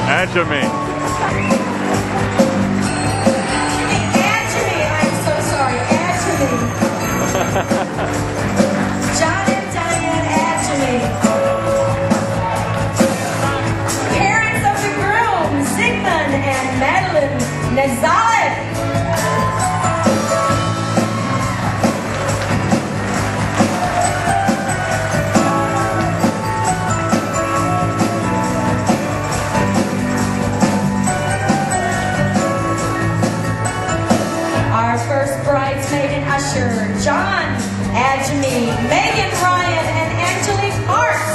Answer me. I'm so sorry. Answer me. John and Diane, answer me. Parents of the groom, Sigmund and Madeline Nazalek. Our first bridesmaid and usher, John Adjemi, Megan Ryan, and Angelique Marks.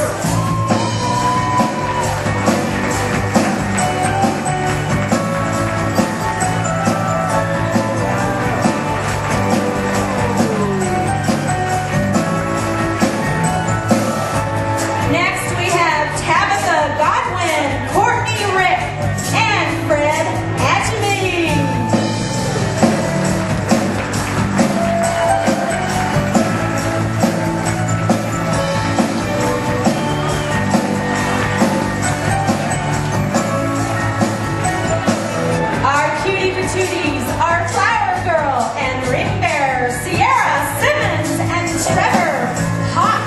Next we have Tabitha Godwin, Courtney Rick, and Fred Adjemi. Our cutie patooties, our flower girl and ring bearer, Sierra Simmons and Trevor Hot.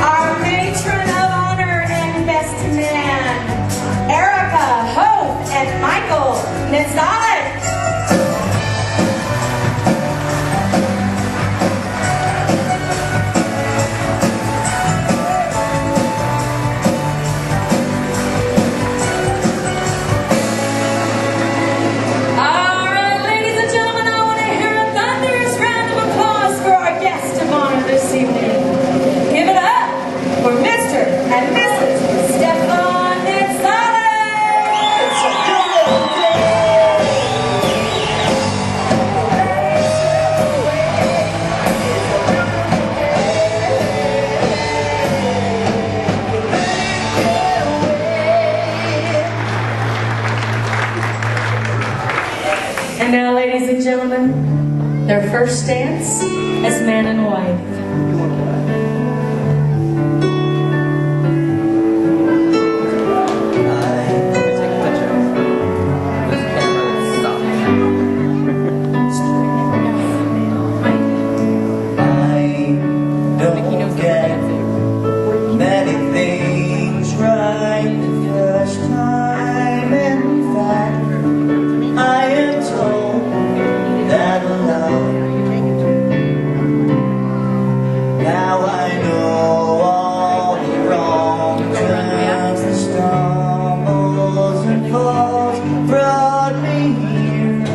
Our matron of honor and best man, Erica Hope and Michael Nazalek. All right, ladies and gentlemen, I want to hear a thunderous round of applause for our guest of honor this evening. Give it up for Mr. and Mrs. Stefan and And now, ladies and gentlemen, their first dance as man and wife. Don't get many things right the first time. In fact, I am told that love. Now I know all the wrong turns, the stumbles and falls brought me here.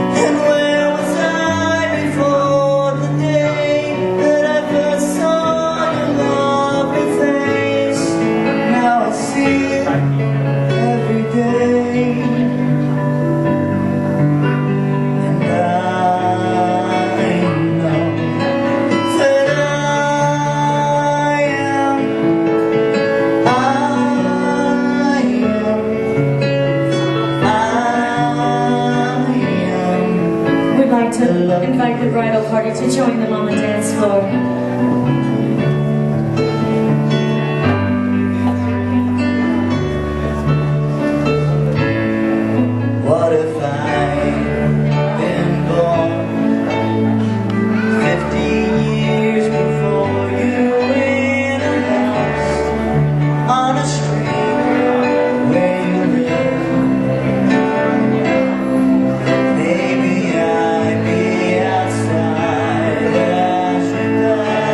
And where was I before the day that I first saw your lovely face? Now I see it every day. And I know that I am We'd like to invite the bridal party to join them on the dance floor. What if I'd been born 50 years before you in a house on a street where you live? Maybe I'd be outside as you pass.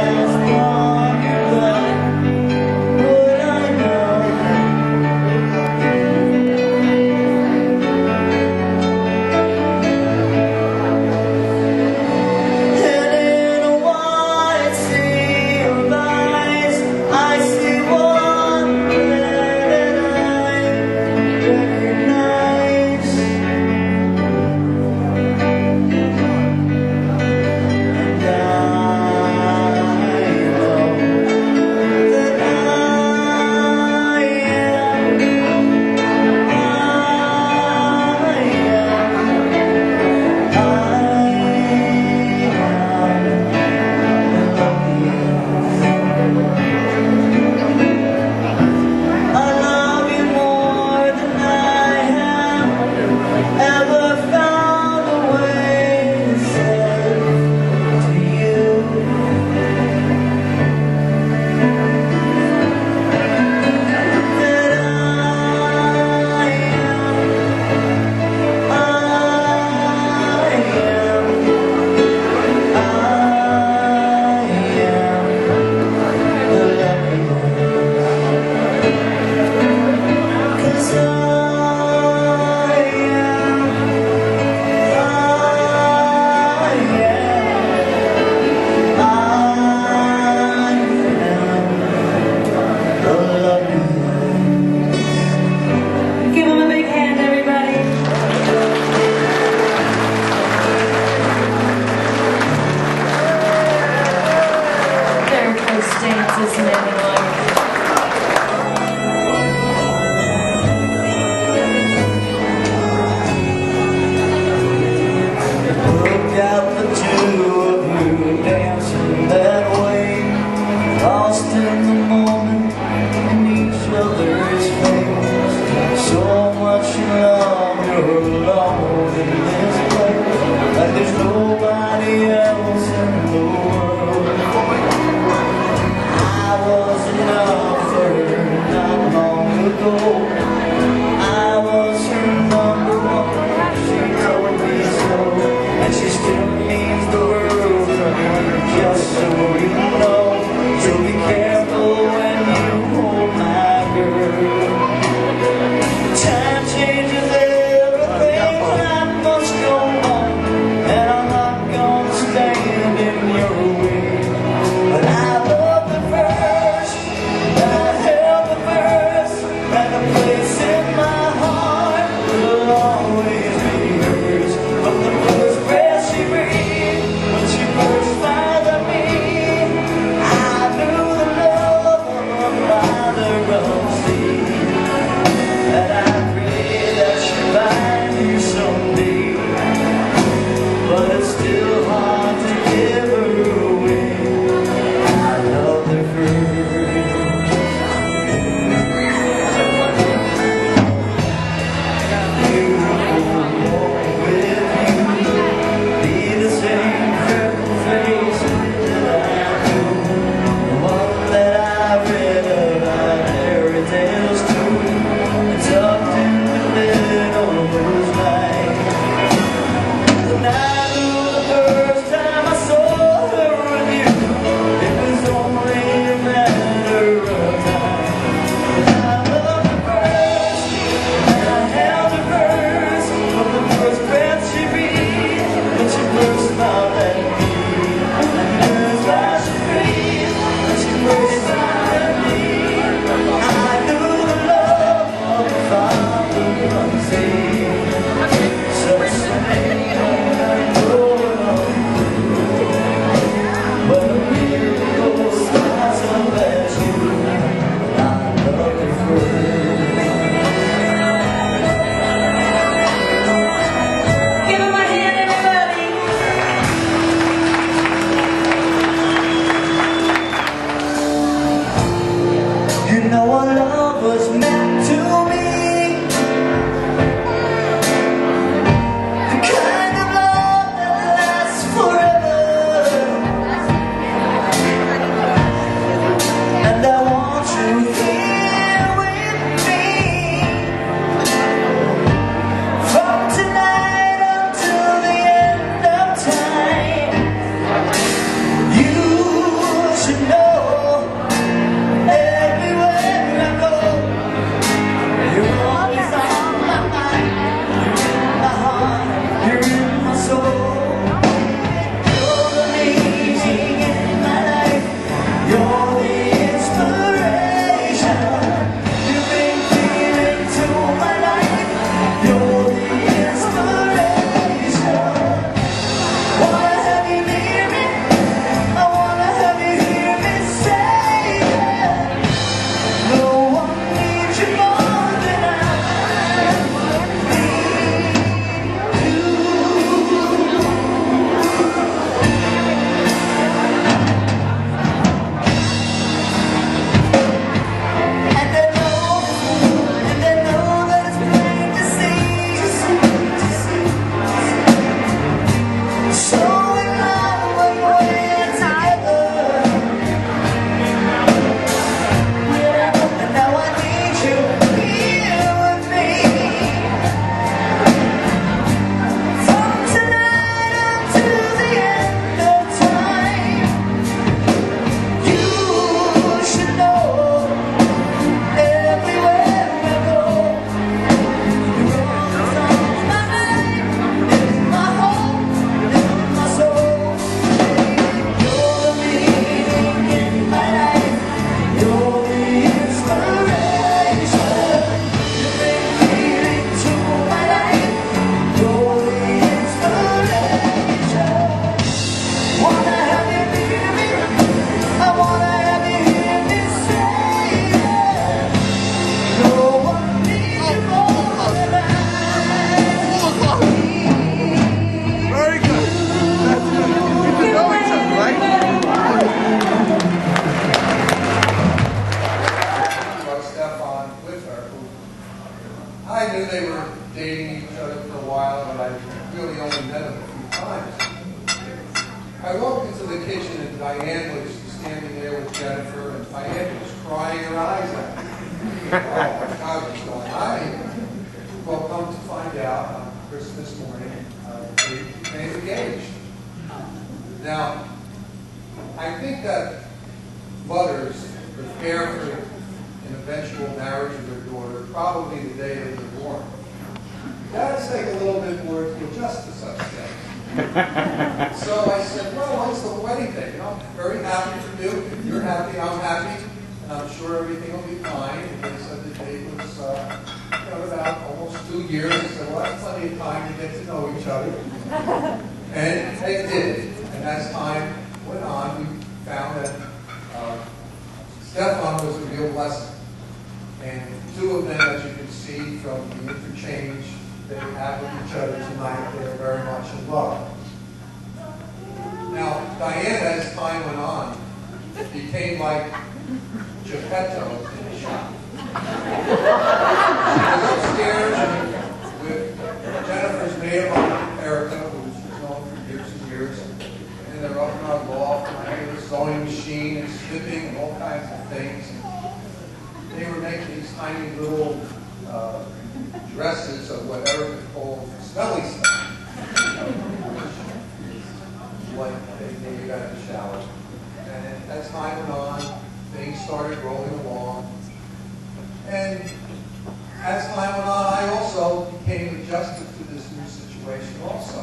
dating each other for a while, but I really only met him a few times. I walked into the kitchen and Diane was standing there with Jennifer, and Diane was crying her eyes out. Oh my God, what's going on here? Well, come to find out, on Christmas morning, they became engaged. Now, I think that mothers prepare for an eventual marriage of their daughter probably the day they were born. Dads take a little bit more to adjust to such things. So I said, well, when's the wedding day? You know, I'm very happy for you. If you're happy, I'm happy. And I'm sure everything will be fine. And they said the date was about almost 2 years. I said, well, that's plenty of time to get to know each other. And they did. And as time went on, we found that Stefan was a real blessing. And the two of them, as you can see from the interchange they have with each other tonight, they're very much in love. Now, Diane, as time went on, became like Geppetto in the shop. She was upstairs with Jennifer's maid of honor, Erica, who she's known for years and years. And they're up in our loft, and I had a sewing machine and snipping and all kinds of things. And they were making these tiny little dresses of whatever they call smelly stuff. Like when you got in the shower. And as time went on, things started rolling along. And as time went on, I also became adjusted to this new situation also.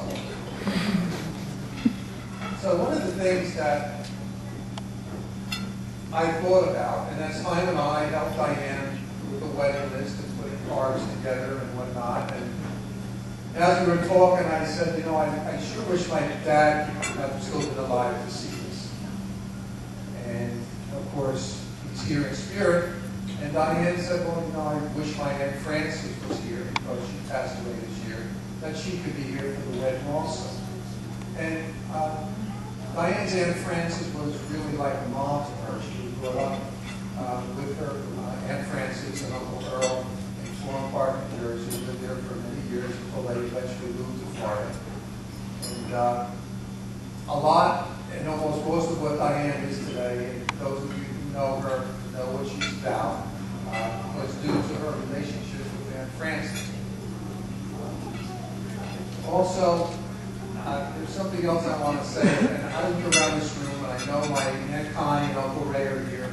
So one of the things that I thought about, and as time went on, I helped Diane with the wedding list and putting cards together and whatnot. And as we were talking, I said, you know, I sure wish my dad had still been alive to see this. And of course, he's here in spirit. And Diane said, well, you know, I wish my Aunt Frances was here because she passed away this year, that she could be here for the wedding also. And Diane's Aunt Frances was really like a mom to her. She was brought up with her Aunt Frances and Uncle Earl in Florham Park, New Jersey. Lived there for many years until they eventually moved to Florida. And a lot, and almost most of what Diane is today, and those of you who know her know what she's about, was due to her relationship with Aunt Frances. Also, there's something else I want to say, and I look around this room, and I know my Aunt Connie and Uncle Ray are here,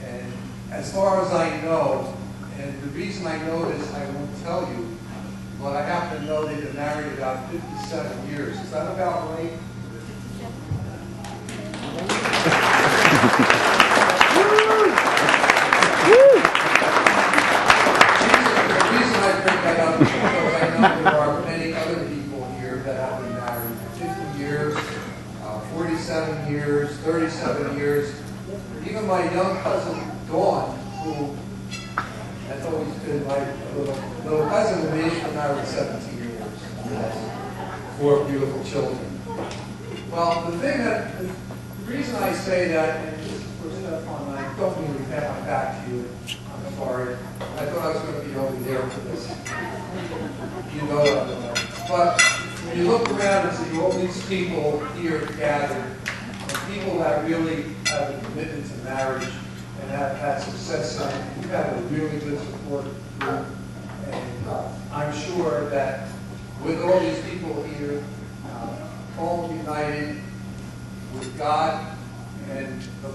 and as far as I know, and the reason I know this, I won't tell you, but I happen to know they've been married about 57 years. Is that about right? The reason I bring that up is because I know there are many other people here that have been married 50 years, 47 years, 37 years. Even my young cousin Dawn, who has always been like a little cousin of me, has been married 17 years. Has 4 beautiful children. Well, the reason I say that, and this is for Stefan, and I don't mean to pat my back to you, I'm sorry. I thought I was going to be over there for this. You know what I'm doing. But when you look around and see all these people here gathered, and people that really have a commitment to marriage and have had success in it, you have a really good support group. And I'm sure that with all these people here, home united with God, and the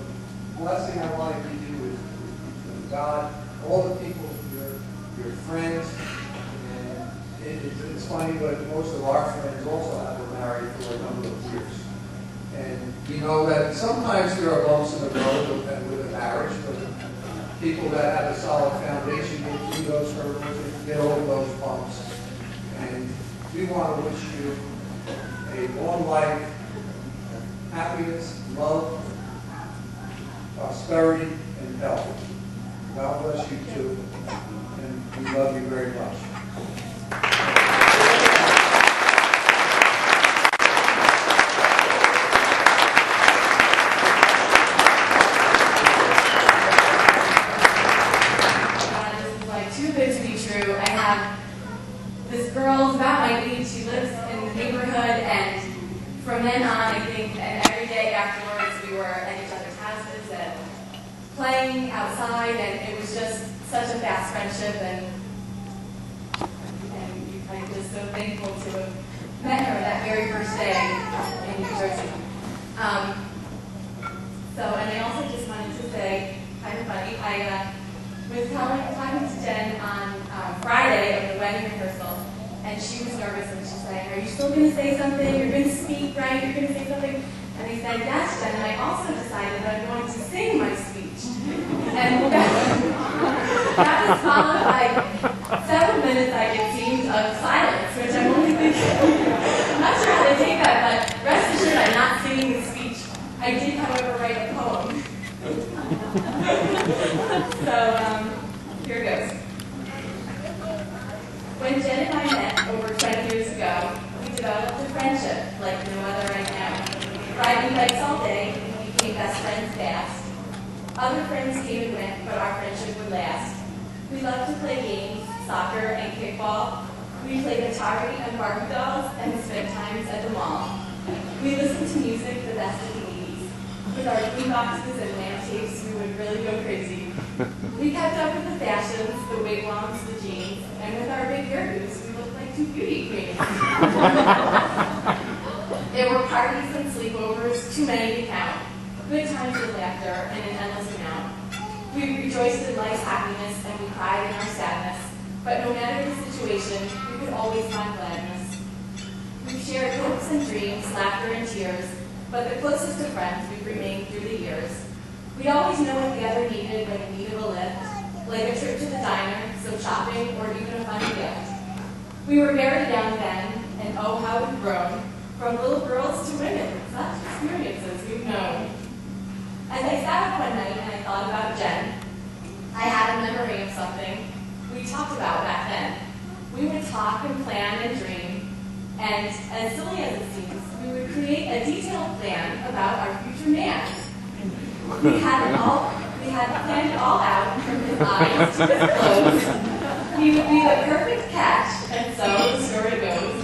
blessing I want to give you is from God, all the people here, your friends, and it's funny, but most of our friends also have been married for a number of years. And we know that sometimes there are bumps in the road with a marriage, but people that have a solid foundation get through those hurdles and get over those bumps. And we want to wish you a long life, happiness, love, prosperity, and health. God bless you too, and we love you very much. This is like too good to be true. I have girls about my age. She lives in the neighborhood, and from then on, I think, and every day afterwards, we were at each other's houses and playing outside, and it was just such a fast friendship, and I'm just so thankful to have met her that very first day in New Jersey. And I also just wanted to say, kind of funny, I was talking to Jen on Friday of the wedding rehearsal, and she was nervous, and she's like, "Are you still going to say something? You're going to speak, right? You're going to say something?" And I said, "Yes, Jen," and I also decided that I'm going to sing my speech. And that was followed by several minutes, it seemed, of silence, which I'm only thinking, I'm not sure how to take that, but rest assured I'm not singing the speech. I did, however, write a poem. So, here goes. When Jen and I met over 20 years ago, we developed a friendship like no other right now. Riding bikes all day, we became best friends fast. Other friends came and went, but our friendship would last. We loved to play games, soccer and kickball. We played Atari and Barbie dolls and spent times at the mall. We listened to music the best of the 80s. With our boom boxes and lamp tapes, we would really go crazy. We kept up with the fashions, the wigwams, the jeans, and with our big hairdos, we looked like two beauty queens. There were parties and sleepovers, too many to count. Good times with laughter and an endless amount. We rejoiced in life's happiness and we cried in our sadness. But no matter the situation, we could always find gladness. We've shared hopes and dreams, laughter and tears, but the closest of friends we've remained through the years. We always know what the other needed when in need of a lift, like a trip to the diner, some shopping, or even a fun gift. We were very young then, and oh how we've grown, from little girls to women, such experiences we've known. As I sat up one night and I thought about Jen, I had a memory of something we talked about back then. We would talk and plan and dream, and as silly as it seems, we would create a detailed plan about our future man. We had planned it all out from his eyes to his clothes. He would be the perfect catch, and so the story goes.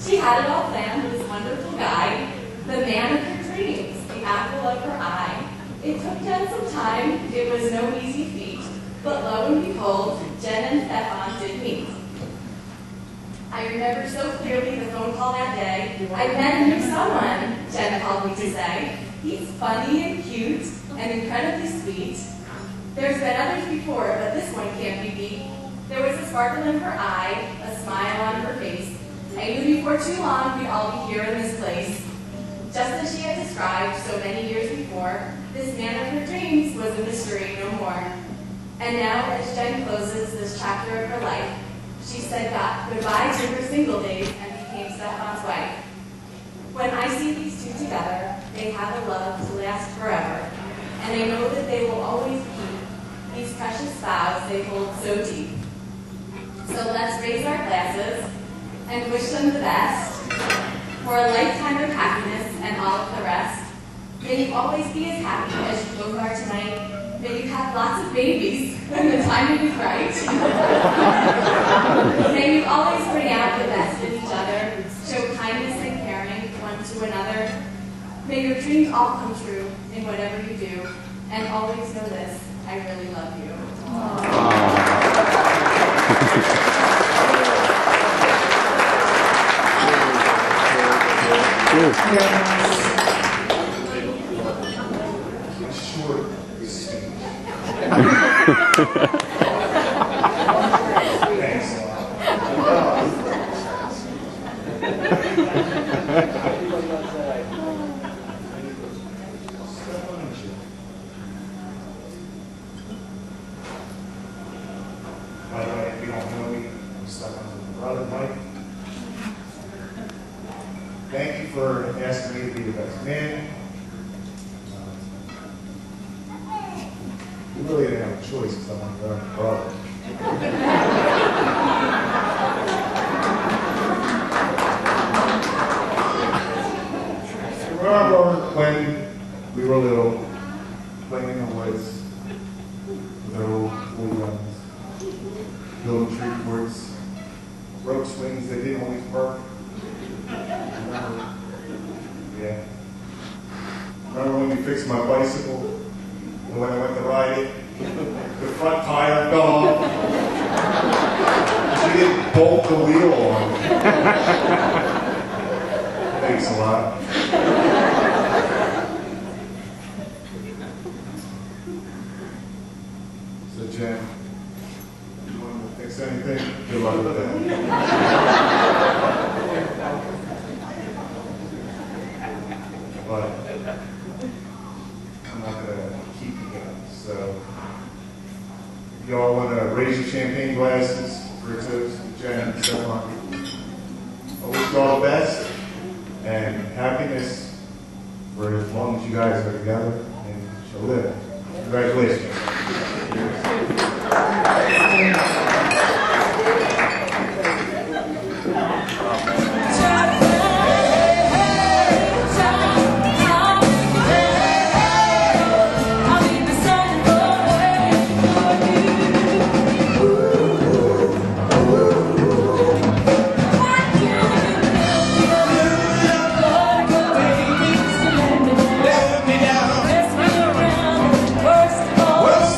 She had it all planned, this wonderful guy, the man of her dreams, the apple of her eye. It took Jen some time, it was no easy feat, but lo and behold, Jen and Stefan did meet. I remember so clearly the phone call that day. I met a new someone, Jen called me to say. He's funny and cute and incredibly sweet. There's been others before, but this one can't be beat. There was a sparkle in her eye, a smile on her face. I knew before too long we'd all be here in this place. Just as she had described so many years before, this man of her dreams was a mystery no more. And now, as Jen closes this chapter of her life, she said goodbye to her single days and became Stefan's wife. When I see these two together, they have a love to last forever, and I know that they will always keep these precious vows they hold so deep. So let's raise our glasses and wish them the best for a lifetime of happiness and all of the rest. May you always be as happy as you both are tonight. May you have lots of babies when the timing is right. May you always bring out the best in each other, show kindness and caring one to another. May your dreams all come true in whatever you do, and always know this, I really love you. Short speech. Thanks. By the way, if you don't know me, I'm Stefan's brother, Mike. Thank you for asking me to be the best man. You really didn't have a choice because I'm my brother. Remember when we were little, playing in the woods with our old guns, building tree forts, rope swings, they didn't always work. Yeah. Remember when we fixed my bicycle? And when I went to ride it, the front tire fell off. She didn't bolt the wheel on. Thanks a lot. So Jen, you want to fix anything? Good luck with that. But I'm not going to keep you guys. So if y'all want to raise your champagne glasses for a toast to Jen and Stefan, I wish you all the best and happiness for as long as you guys are together and shall live. Congratulations. Well,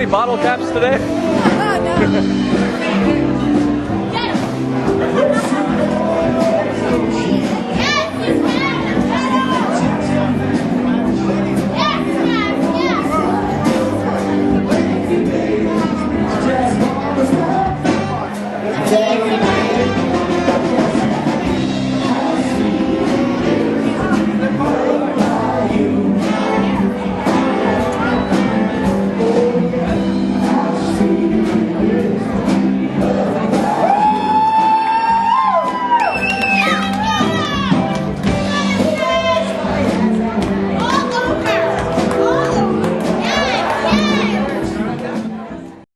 bottle caps today? No.